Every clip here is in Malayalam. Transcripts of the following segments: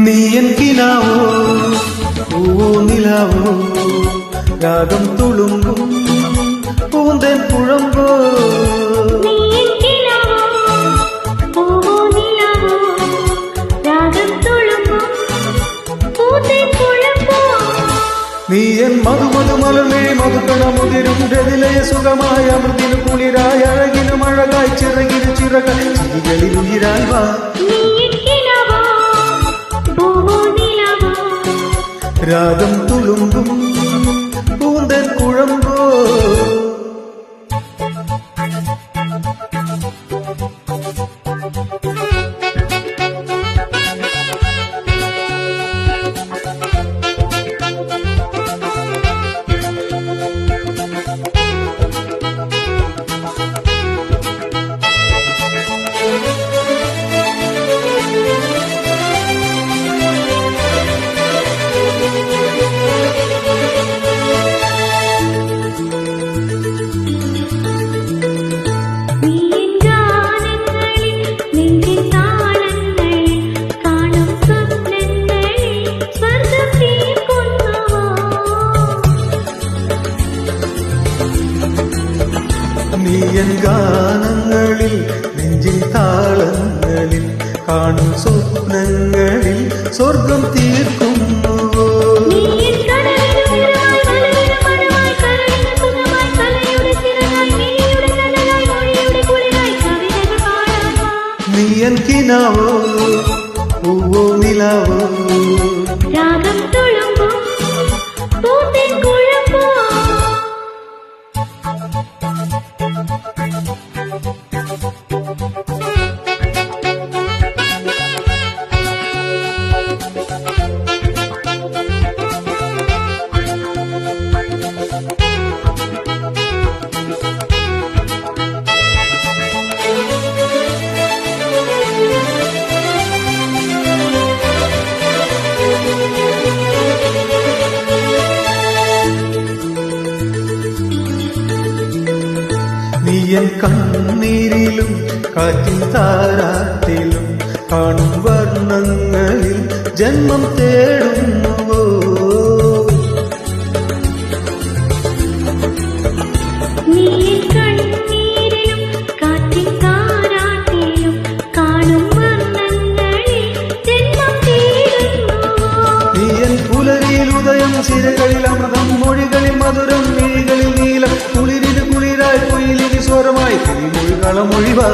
നീ എൻ കിനാവോ പൂവോ നിലാവോ രാഗം തുളുമ്പും പൂന്തേൻ കുഴമ്പോ നീ എൻ മധുമധു മലർമേ മധുക്കണമുതിരും രതിലയ സുഖമായ അമൃതിനു കുളിരായ അഴകിനും അഴകായി ചിറകിന് ചിറകായി ചിരികളിൽ ഉയിരായി വാ രാഗം തുളുമ്പും പൂന്തൻ കുഴമ്പോ നീ എൻ ഗാനങ്ങളിൽ നെഞ്ചിൻ താളങ്ങളിൽ കാണും സ്വപ്നങ്ങളിൽ സ്വർഗം തീർക്കുന്നുവോ നീ എൻ കിനാവോ പൂവോ നിലാവോ രാഗം തുളുമ്പോ പൂന്തേൻ കുഴമ്പോ നീ എൻ കണ്ണീരിലും കാറ്റിൻ താരാട്ടിലും കാണും വർണ്ണങ്ങളിൽ ജന്മം തേടുന്നുവോ നീ കണ്ണീരിലും കാറ്റിൻ താരാട്ടിലും കാണും വർണ്ണങ്ങളിൽ ജന്മം തേടുന്നുവോ നീ എൻ പുലരിയിൽ ഉദയം സിരകളിൽ അമൃതം മൊഴികളിൽ മധുരം മിഴികളിൽ നീലം കുളിരിന് കുളിരായി കുയിലിന് സ്വരമായി കിളിമൊഴികളമൊഴിവാ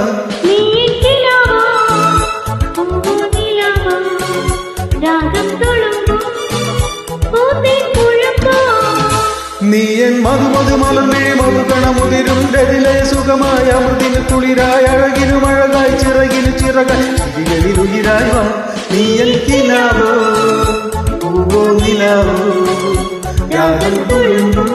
നീ എൻ മധുമധു മലർമേ മധുകണമുതിരും രതിലയ സുഖമായ അമൃതിന് കുളിരായ അഴകിനും അഴകായി ചിറകിന് ചിറകായി ചിരികളിൽ ഉയിരായി വാ നീ എൻ കിനാവോ പൂവോ നിലാവോ രാഗം തുളുമ്പും